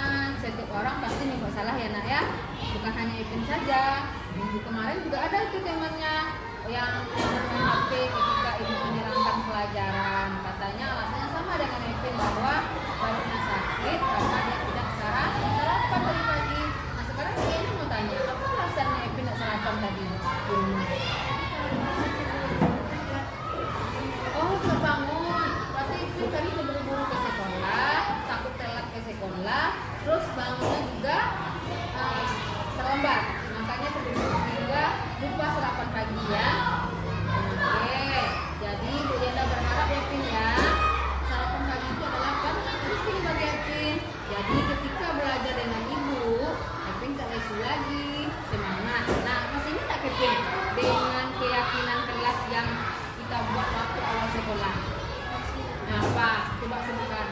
setiap orang pasti membuat salah ya nak ya, bukan hanya Ipin saja. Minggu kemarin juga ada itu temannya yang bermain HP ketika ibu menerangkan pelajaran. Katanya alasannya sama dengan Ipin, bahwa badannya sakit karena dia tidak sarapan tadi pagi. Nah sekarang ini mau tanya, apa alasannya Ipin tidak sarapan tadi? Oh, terbangun. Berarti Ipin tadi buru-buru ke sekolah, takut telat ke sekolah, terus bangunnya juga terlambat. Makanya terburu-buru juga lupa sarapan pagi ya. Oke, jadi Bu Yenda berharap Epin ya, sarapan pagi itu adalah penting bagi Epin. Jadi ketika belajar dengan ibu, Epin tak lesu lagi, semangat. Nah, masih ini tak Epin dengan keyakinan kelas yang kita buat waktu awal sekolah? Nah, apa? Coba sebutkan.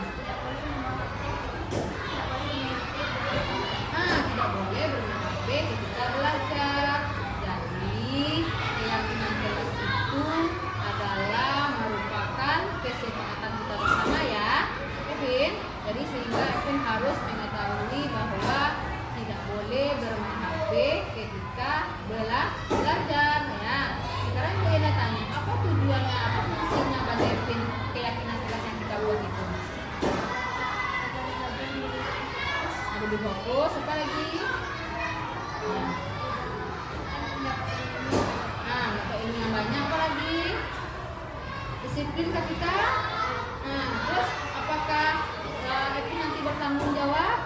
Tidak boleh bermain HP ketika belajar. Jadi keyakinan kelas itu adalah merupakan kesepakatan kita bersama ya, Epin. Jadi sehingga Epin harus mengetahui bahwa tidak boleh bermain HP ketika belajar ya. Sekarang Bu Eda tanya, apa tujuannya, apa fungsinya bagi Epin keyakinan kelas yang kita buat itu? Lebih fokus, apa lagi? Nah, dapat ilmu yang banyak, apa lagi? Disiplin ke kita? Nah, terus apakah itu nanti bertanggung jawab?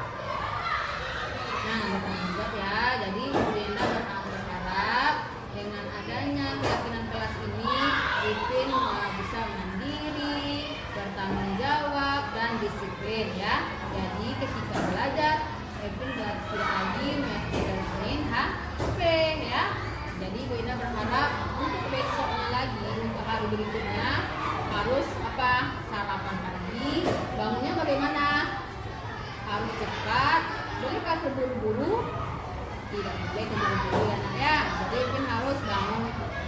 Nah, bertanggung jawab ya. Jadi Bu Yenda berharap dengan adanya keyakinan kelas ini, Ipin bisa mandiri, bertanggung jawab, dan disiplin ya. Jadi ketika belajar, Ipin tidak lagi main HP ya. berikutnya harus sarapan pagi. Bangunnya bagaimana? Harus cepat, bolehkah terburu-buru? Tidak boleh terburu-buru ya nak ya. Jadi Ipin harus bangun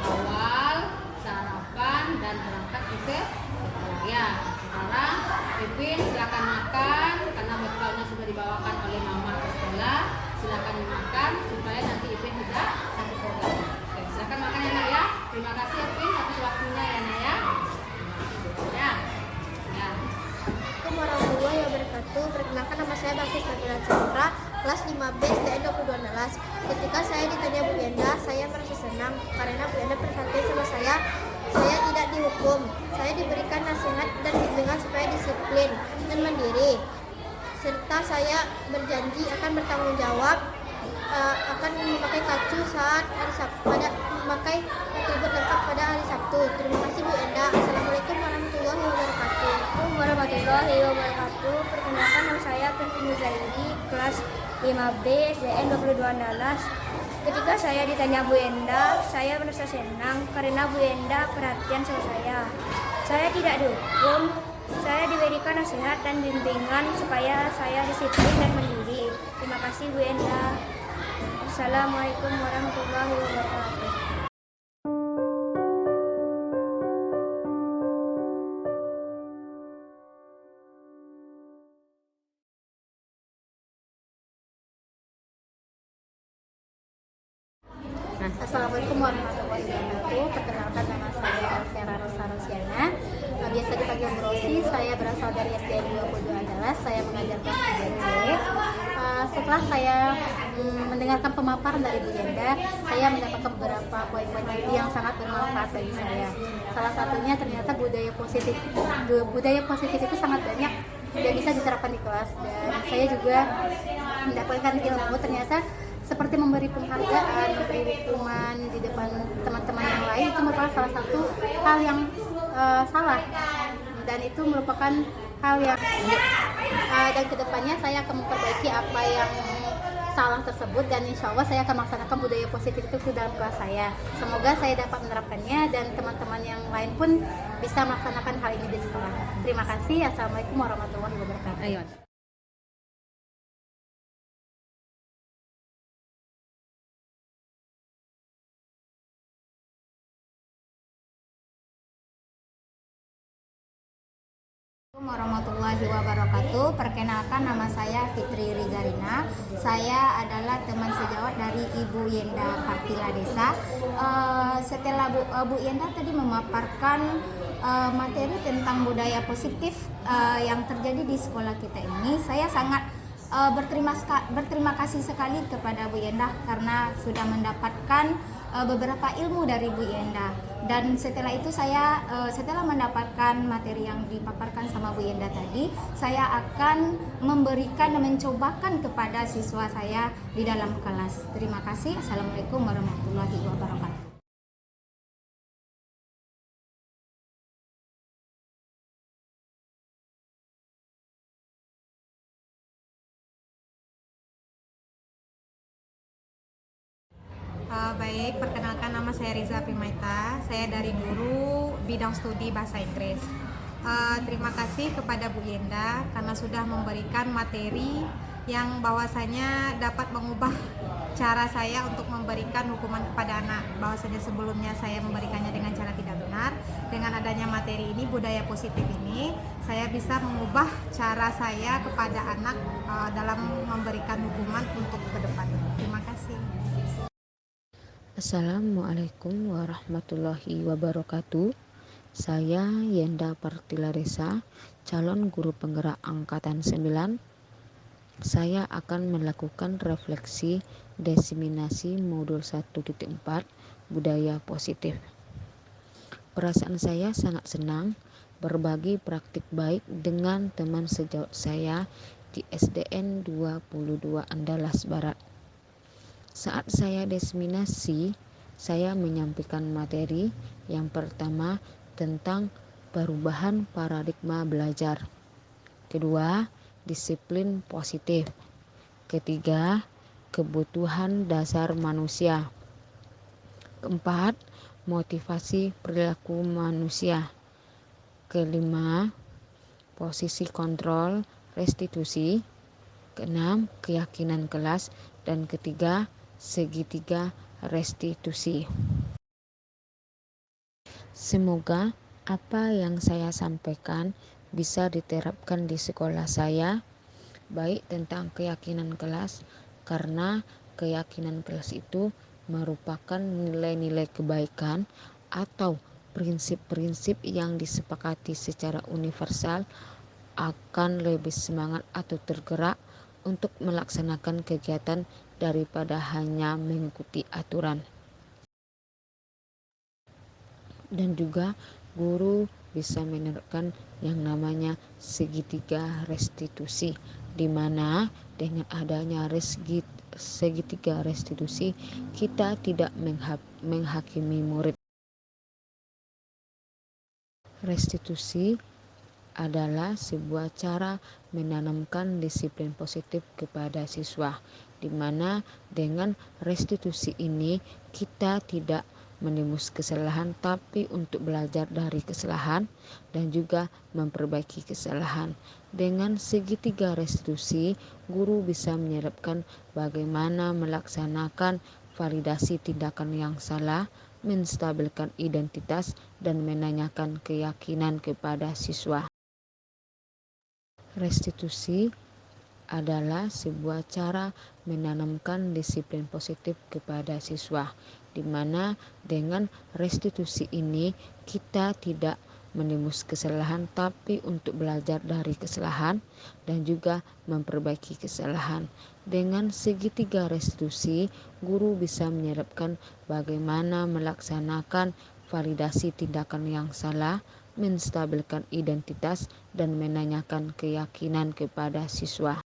awal, sarapan dan berangkat ke sekolah ya. Sekarang Ipin silakan makan karena bekalnya sudah dibawakan oleh mama ke sekolah. Silakan dimakan supaya nanti Ipin tidak sakit perut. Oke, silakan makan ya nak ya. Terima kasih Ipin atas waktunya ya nak ya. Ya. Ya. Assalamualaikum warahmatullahi wabarakatuh. Perkenalkan, nama saya Bakis Nabila Chandra, kelas 5B SDN 2216. Ketika saya ditanya Bu Yenda, saya merasa senang karena Bu Yenda perhatian sama saya. Saya tidak dihukum. Saya diberikan nasihat dan bimbingan supaya disiplin dan mandiri. Serta saya berjanji akan bertanggung jawab, akan memakai kacu saat hari Sabtu, memakai atribut lengkap pada hari Sabtu. Terima kasih Bu Yenda. Assalamualaikum warahmatullahi wabarakatuh. Warahmatullahi wabarakatuh. Perkenalkan, nama saya Tentini Zairi, kelas 5B SDN 2216. Ketika saya ditanya Bu Yenda, saya merasa senang karena Bu Yenda perhatian sama saya. Saya tidak dihukum, saya diberikan nasihat dan bimbingan supaya saya disiplin dan mandiri. Terima kasih Bu Yenda. Assalamualaikum warahmatullahi wabarakatuh. Assalamualaikum warahmatullahi wabarakatuh. Perkenalkan, nama saya Alvera Rosa Rosiana, biasa dipanggil Bu Rosi. Saya berasal dari SDN 22 adalah saya mengajar kelas 3C. Setelah saya mendengarkan pemaparan dari Bu Yenda, saya mendapatkan beberapa poin-poin yang sangat bermanfaat bagi saya. Salah satunya ternyata budaya positif itu sangat banyak dan bisa diterapkan di kelas, dan saya juga mendapatkan ilmu ternyata seperti memberi penghargaan, memberi hukuman di depan teman-teman yang lain itu merupakan salah satu hal yang salah, dan itu merupakan hal yang dan kedepannya saya akan memperbaiki apa yang salah tersebut, dan insya Allah saya akan melaksanakan budaya positif itu ke dalam kelas saya. Semoga saya dapat menerapkannya dan teman-teman yang lain pun bisa melaksanakan hal ini di sekolah. Terima kasih. Assalamualaikum warahmatullahi wabarakatuh. Ayo. Assalamualaikum warahmatullahi wabarakatuh. Perkenalkan, nama saya Fitri Rizarina. Saya adalah teman sejawat dari Ibu Yenda Partila Desa. Setelah Bu Yenda tadi memaparkan materi tentang budaya positif yang terjadi di sekolah kita ini, saya sangat berterima kasih sekali kepada Bu Yenda karena sudah mendapatkan beberapa ilmu dari Bu Yenda. Dan setelah itu saya setelah mendapatkan materi yang dipaparkan sama Bu Yenda tadi, saya akan memberikan dan mencobakan kepada siswa saya di dalam kelas. Terima kasih. Assalamualaikum warahmatullahi wabarakatuh. Baik, perkenalkan, nama saya Riza Pimaita. Saya dari guru bidang studi bahasa Inggris. Terima kasih kepada Bu Yenda karena sudah memberikan materi yang bahwasanya dapat mengubah cara saya untuk memberikan hukuman kepada anak. Bahwasanya sebelumnya saya memberikannya dengan cara tidak benar. Dengan adanya materi ini, budaya positif ini, saya bisa mengubah cara saya kepada anak dalam memberikan hukuman untuk ke depan. Terima kasih. Assalamualaikum warahmatullahi wabarakatuh. Saya Yenda Partila Desa, calon guru penggerak angkatan 9. Saya akan melakukan refleksi diseminasi modul 1.4 budaya positif. Perasaan saya sangat senang berbagi praktik baik dengan teman sejawat saya di SDN 22 Andalas Barat. Saat saya diseminasi, saya menyampaikan materi yang pertama tentang perubahan paradigma belajar. Kedua, disiplin positif. Ketiga, kebutuhan dasar manusia. Keempat, motivasi perilaku manusia. Kelima, posisi kontrol restitusi. Keenam, keyakinan kelas. Dan ketiga, segitiga restitusi. Semoga apa yang saya sampaikan bisa diterapkan di sekolah saya, baik tentang keyakinan kelas, karena keyakinan kelas itu merupakan nilai-nilai kebaikan atau prinsip-prinsip yang disepakati secara universal, akan lebih semangat atau tergerak untuk melaksanakan kegiatan daripada hanya mengikuti aturan. Dan juga guru bisa menerapkan yang namanya segitiga restitusi, di mana dengan adanya segitiga restitusi kita tidak menghakimi murid. Restitusi adalah sebuah cara menanamkan disiplin positif kepada siswa, di mana dengan restitusi ini kita tidak menembus kesalahan tapi untuk belajar dari kesalahan dan juga memperbaiki kesalahan. Dengan segitiga restitusi, guru bisa menyerapkan bagaimana melaksanakan validasi tindakan yang salah, menstabilkan identitas, dan menanyakan keyakinan kepada siswa. Restitusi adalah sebuah cara menanamkan disiplin positif kepada siswa, di mana dengan restitusi ini kita tidak menembus kesalahan tapi untuk belajar dari kesalahan dan juga memperbaiki kesalahan. Dengan segitiga restitusi, guru bisa menyerapkan bagaimana melaksanakan validasi tindakan yang salah, menstabilkan identitas, dan menanyakan keyakinan kepada siswa.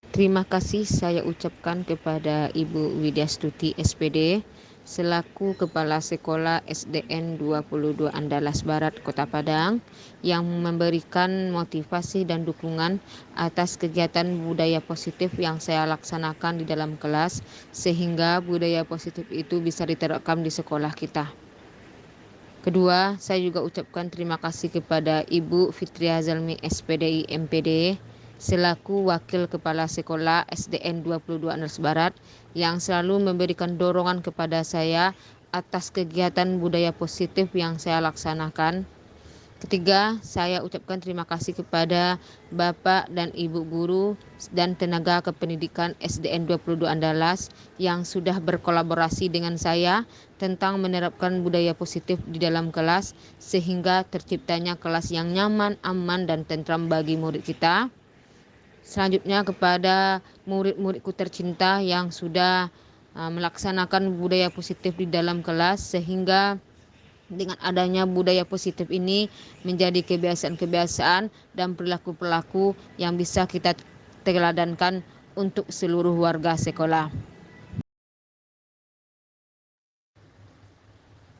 Terima kasih saya ucapkan kepada Ibu Widyastuti SPD selaku Kepala Sekolah SDN 22 Andalas Barat Kota Padang yang memberikan motivasi dan dukungan atas kegiatan budaya positif yang saya laksanakan di dalam kelas, sehingga budaya positif itu bisa diterapkan di sekolah kita. Kedua, saya juga ucapkan terima kasih kepada Ibu Fitria Zalmi SPDI MPD selaku Wakil Kepala Sekolah SDN 22 Andalas Barat yang selalu memberikan dorongan kepada saya atas kegiatan budaya positif yang saya laksanakan. Ketiga, saya ucapkan terima kasih kepada Bapak dan Ibu guru dan tenaga kependidikan SDN 22 Andalas yang sudah berkolaborasi dengan saya tentang menerapkan budaya positif di dalam kelas sehingga terciptanya kelas yang nyaman, aman, dan tentram bagi murid kita. Selanjutnya kepada murid-muridku tercinta yang sudah melaksanakan budaya positif di dalam kelas, sehingga dengan adanya budaya positif ini menjadi kebiasaan-kebiasaan dan perilaku-perilaku yang bisa kita teladankan untuk seluruh warga sekolah.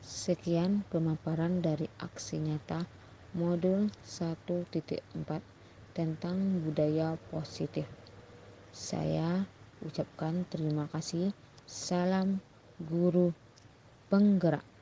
Sekian pemaparan dari aksi nyata modul 1.4 tentang budaya positif. Saya ucapkan terima kasih. Salam guru penggerak.